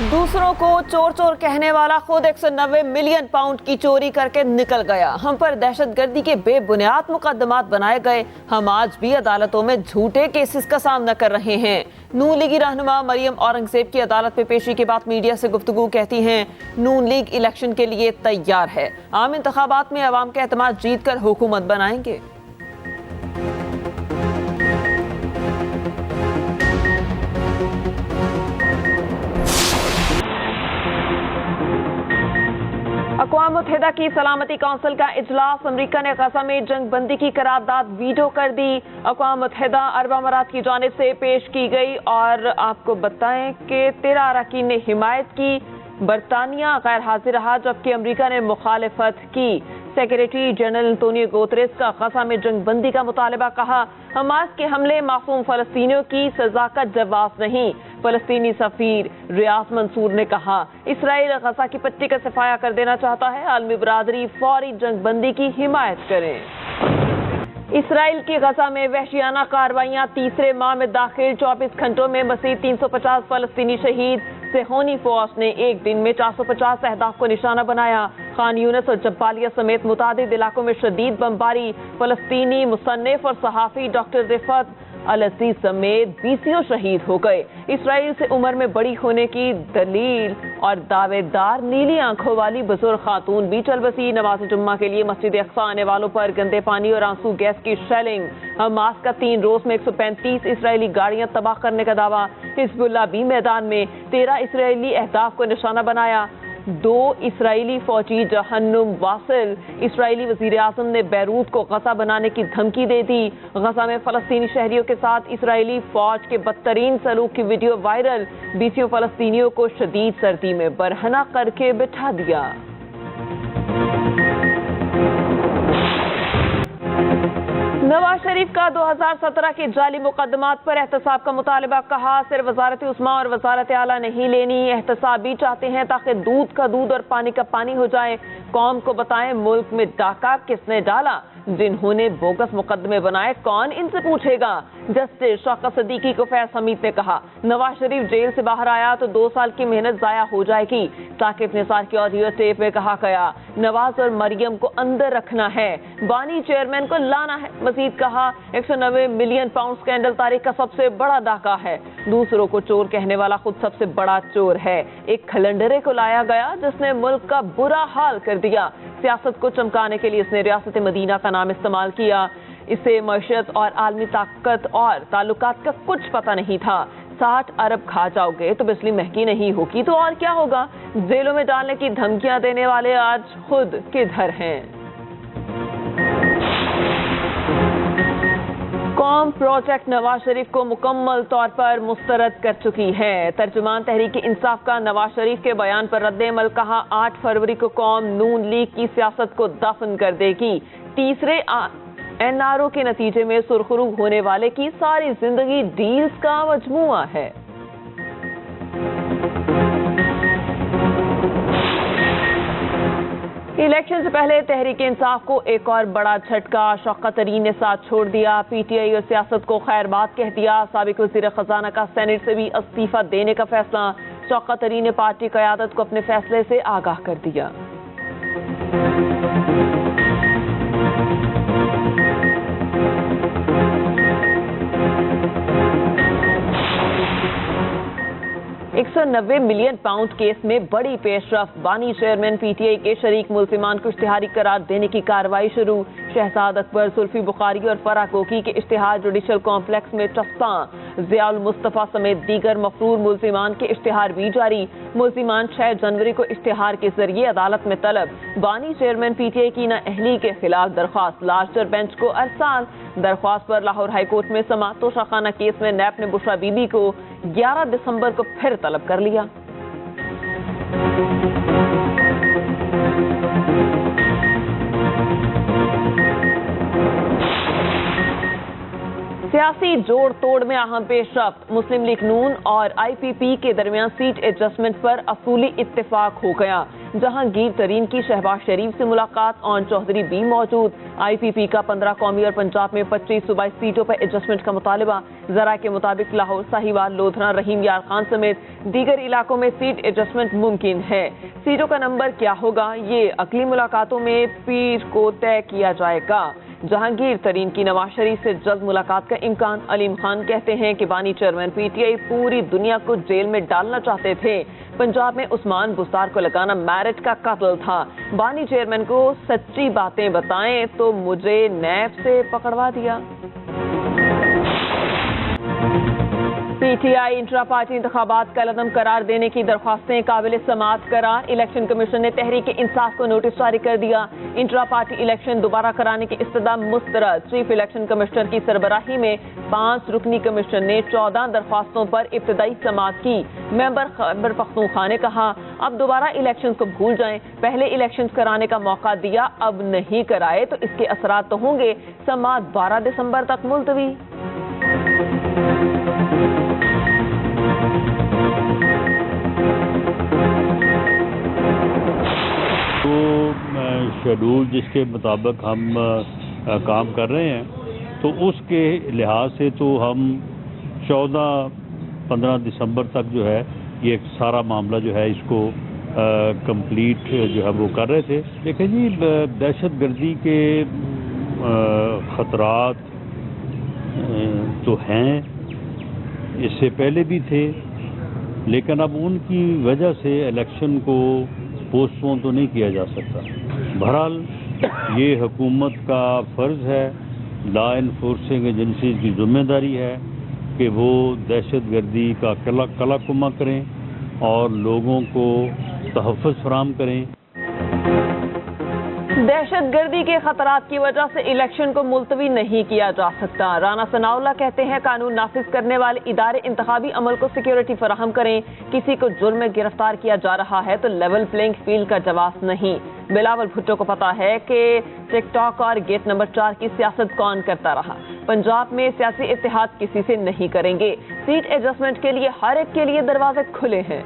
दूसरों को चोर चोर कहने वाला खुद 190 मिलियन पाउंड की चोरी करके निकल गया। हम पर दहशतगर्दी के बेबुनियाद मुकदमात बनाए गए। हम आज भी अदालतों में झूठे केसेस का सामना कर रहे हैं। नून लीगी रहनुमा मरियम औरंगजेब की अदालत में पेशी के बाद मीडिया से गुफ्तगू कहती हैं नून लीग इलेक्शन के लिए तैयार है। आम इंतखाबात में अवाम का एतमाद जीत कर हुकूमत बनाएंगे। अक़वाम मुत्तहिदा की सलामती काउंसिल का इजलास, अमरीका ने गजा में जंग बंदी की करारदाद वीटो कर दी। अक़वाम मुत्तहिदा अरब अमारात की जानिब से पेश की गई और आपको बताएं कि 13 अरकान ने हिमायत की। बरतानिया गैर हाजिर रहा जबकि अमरीका ने मुखालिफत की। सेक्रेटरी जनरल एंटोनियो गुतेरेस का गजा में जंग बंदी का मुतालबा, कहा हमास के हमले मासूम फलस्तीनियों की सजा का जवाब नहीं। फलस्तीनी सफीर रियाज मंसूर ने कहा इसराइल गजा की पट्टी का सफाया कर देना चाहता है। आलमी बरादरी फौरी जंग बंदी की हिमायत करें। इसराइल की गजा में वहशियाना कार्रवाइयां तीसरे माह में दाखिल। 24 घंटों में मज़ीद 350 फलस्तीनी शहीद। सेहोनी फौज ने एक दिन में 450 अहदाफ को निशाना बनाया। खान यूनिस और जब्बालिया समेत मुतादिद इलाकों में शदीद बमबारी। फलस्तीनी मुसन्निफ और सहाफ़ी डॉक्टर रिफत अल-अज़ीज़ समेत 20 शहीद हो गए। इसराइल से उम्र में बड़ी होने की दलील और दावेदार नीली आंखों वाली बुजुर्ग खातून भी चल बसी। नमाज जुम्मा के लिए मस्जिद अक्सा आने वालों पर गंदे पानी और आंसू गैस की शेलिंग। हमास का 3 रोज में 135 इसराइली गाड़ियां तबाह करने का दावा। हिजबुल्लाह भी मैदान में 13 इसराइली अहदाफ को निशाना बनाया। 2 इसराइली फौजी जहन्नुम वासिल। इसराइली वजीर आज़म ने बैरूत को गजा बनाने की धमकी दे दी। गजा में फलस्तीनी शहरियों के साथ इसराइली फौज के बदतरीन सलूक की वीडियो वायरल। 20 फलस्तीनियों को शदीद सर्दी में बरहना करके बिठा दिया। नवाज शरीफ का 2017 के जाली मुकदमात पर एहतसाब का मुतालबा, कहा सिर्फ वजारत उस्मा और वजारत आला नहीं लेनी, एहतसाब भी चाहते हैं ताकि दूध का दूध और पानी का पानी हो जाए। कौम को बताएं मुल्क में डाका किसने डाला, जिन्होंने बोगस मुकदमे बनाए कौन इनसे पूछेगा। जस्टिस शौकत सिद्दीकी को फैज हमीद ने कहा नवाज शरीफ जेल से बाहर आया तो 2 साल की मेहनत जाया हो जाएगी। साकिब निसार की ऑडियो टेप में कहा गया नवाज और मरियम को अंदर रखना है, बानी चेयरमैन को लाना है। मजीद कहा 190 मिलियन पाउंड स्कैंडल तारीख का सबसे बड़ा डाका है। दूसरों को चोर कहने वाला खुद सबसे बड़ा चोर है। एक खलंडरे को लाया गया जिसने मुल्क का बुरा हाल कर दिया। सियासत को चमकाने के लिए इसने रियासत मदीना का नाम इस्तेमाल किया। इसे मईशत और आलमी ताकत और ताल्लुकात का कुछ पता नहीं था। 60 अरब खा जाओगे तो बिजली महंगी नहीं होगी तो और क्या होगा। जेलों में डालने की धमकियां देने वाले आज खुद किधर हैं। कौम प्रोजेक्ट नवाज शरीफ को मुकम्मल तौर पर मुस्तरद कर चुकी है। तर्जुमान तहरीक इंसाफ का नवाज शरीफ के बयान पर रद्द-ए-अमल, कहा 8 फरवरी को कौम नून लीग की सियासत को दफन कर देगी। तीसरे NRO के नतीजे में सुरखरू होने वाले की सारी जिंदगी डील्स का मजमुआ है। इलेक्शन से पहले तहरीक इंसाफ को एक और बड़ा झटका, शौकत तरीन ने साथ छोड़ दिया। PTI और सियासत को खैरबाद कह दिया। साबिक वज़ीर खजाना का सेनेट से भी इस्तीफा देने का फैसला। शौकत तरीन ने पार्टी क़यादत को अपने फैसले से आगाह कर दिया। $190 मिलियन पाउंड केस में बड़ी पेशरफ। बानी चेयरमैन PTI के शरीक मुल्जिमान को इश्तिहारी करार देने की कार्रवाई शुरू। शहजाद अकबर, सुल्फी बुखारी और फराह कोकी के इश्तिहार जुडिशल कॉम्प्लेक्स में चस्पा। ज़ियाउल मुस्तफ़ा समेत दीगर मफरूर मुल्जिमान के इश्तिहार भी जारी। मुल्जिमान 6 जनवरी को इश्तिहार के जरिए अदालत में तलब। बानी चेयरमैन PTI की नाअहली के खिलाफ दरख्वास्त, लार्जर बेंच को अरसाल। दरख्वास्त पर लाहौर हाईकोर्ट में समा। तोशाखाना केस में नैब ने बुशरा बीबी को 11 दिसंबर को फिर तलब कर लिया। सियासी जोड़ तोड़ में अहम पेशरफ्त, मुस्लिम लीग नून और IPP के दरमियान सीट एडजस्टमेंट पर असूली इत्तेफाक हो गया। जहांगीर तरीन की शहबाज शरीफ से मुलाकात और चौधरी भी मौजूद। IPP का 15 कौमी और पंजाब में 25 सूबाई सीटों पर एडजस्टमेंट का मुतालबा। जरा के मुताबिक लाहौर, साहिवाल, लोधरा, रहीम यार खान समेत दीगर इलाकों में सीट एडजस्टमेंट मुमकिन है। सीटों का नंबर क्या होगा, ये अगली मुलाकातों में पीर को तय किया जाएगा। जहांगीर तरीन की नवाज शरीफ से जल्द मुलाकात का इम्कान। अलीम खान कहते हैं कि बानी चेयरमैन PTI पूरी दुनिया को जेल में डालना चाहते थे। पंजाब में उस्मान बुस्तार को लगाना मैरिट का कत्ल था। बानी चेयरमैन को सच्ची बातें बताएं तो मुझे नैब से पकड़वा दिया। PTI इंट्रा पार्टी इंतखाबात का कलअदम करार देने की दरख्वास्तें काबिल समाअत करार। इलेक्शन कमीशन ने तहरीक इंसाफ को नोटिस जारी कर दिया। इंट्रा पार्टी इलेक्शन दोबारा कराने की इस्तदा मुस्तरद। चीफ इलेक्शन कमिश्नर की सरबराही में 5 रुकनी कमीशन ने 14 दरख्वास्तों पर इब्तदाई समाअत की। मेंबर खैबर पख्तूनख्वा ने कहा, अब दोबारा इलेक्शन को भूल जाएं, पहले इलेक्शन कराने का मौका दिया, अब नहीं कराए तो इसके असरात तो होंगे। समाअत 12 दिसंबर तक मुलतवी। शेड्यूल जिसके मुताबिक हम काम कर रहे हैं तो उसके लिहाज से तो हम 14-15 दिसंबर तक जो है ये सारा मामला जो है इसको कंप्लीट जो है वो कर रहे थे। देखिए जी, दहशतगर्दी के ख़तरात तो हैं, इससे पहले भी थे, लेकिन अब उनकी वजह से इलेक्शन को पोस्टपोन तो नहीं किया जा सकता। बहरहाल ये हुकूमत का फ़र्ज़ है, लॉ इन्फोर्सिंग एजेंसीज की जिम्मेदारी है कि वो दहशतगर्दी का कलाकुमा करें और लोगों को तहफ़्फ़ुज़ फराहम करें। दहशतगर्दी के खतरात की वजह से इलेक्शन को मुलतवी नहीं किया जा सकता। राना सनाउल्लाह कहते हैं, कानून नाफिज करने वाले इदारे इंतखाबी अमल को सिक्योरिटी फराहम करें। किसी को जुर्म में गिरफ्तार किया जा रहा है तो लेवल प्लेइंग फील्ड का जवाब नहीं। बिलावल भुट्टो को पता है कि टिकटॉक और गेट नंबर 4 की सियासत कौन करता रहा। पंजाब में सियासी इत्तेहाद किसी से नहीं करेंगे। सीट एडजस्टमेंट के लिए हर एक के लिए दरवाजे खुले हैं।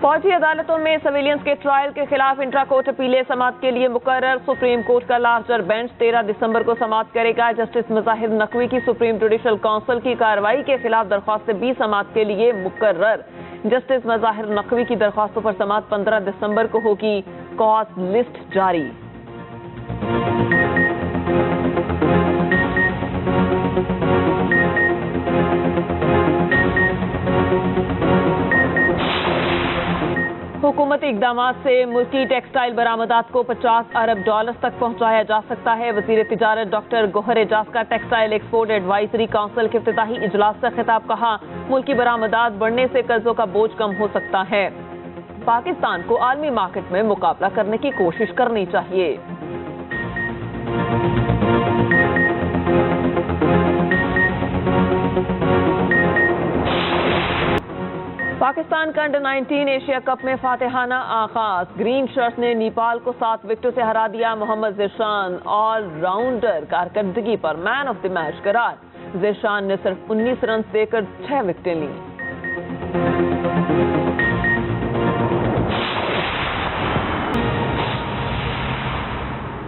फौजी अदालतों में सिविलियंस के ट्रायल के खिलाफ इंट्रा कोर्ट अपीलें समाअत के लिए मुकर्रर। सुप्रीम कोर्ट का लार्जर बेंच 13 दिसंबर को समाअत करेगा। जस्टिस मज़ाहिर नकवी की सुप्रीम जुडिशल काउंसिल की कार्रवाई के खिलाफ दरख्वास्तें भी समाअत के लिए मुकर्रर। जस्टिस मज़ाहिर नकवी की दरख्वास्तों पर समाअत 15 दिसंबर को होगी। कॉज लिस्ट जारी। हुकूमती इक़दामात से मुल्की टेक्सटाइल बरामदात को $50 अरब तक पहुंचाया जा सकता है। वज़ीर तिजारत डॉक्टर गौहर एजाज का टेक्सटाइल एक्सपोर्ट एडवाइजरी काउंसिल के इफ्तिताही इजलास से खिताब। कहा, मुल्की बरामदात बढ़ने से कर्जों का बोझ कम हो सकता है। पाकिस्तान को आलमी मार्केट में मुकाबला करने की कोशिश करनी चाहिए। पाकिस्तान का अंडर-19 एशिया कप में फातिहाना आगाज। ग्रीन शर्ट्स ने नेपाल को 7 विकेटों से हरा दिया। मोहम्मद ज़ीशान ऑलराउंडर कारकर्दगी पर मैन ऑफ द मैच करार। ज़ीशान ने सिर्फ 19 रन देकर 6 विकेटें ली।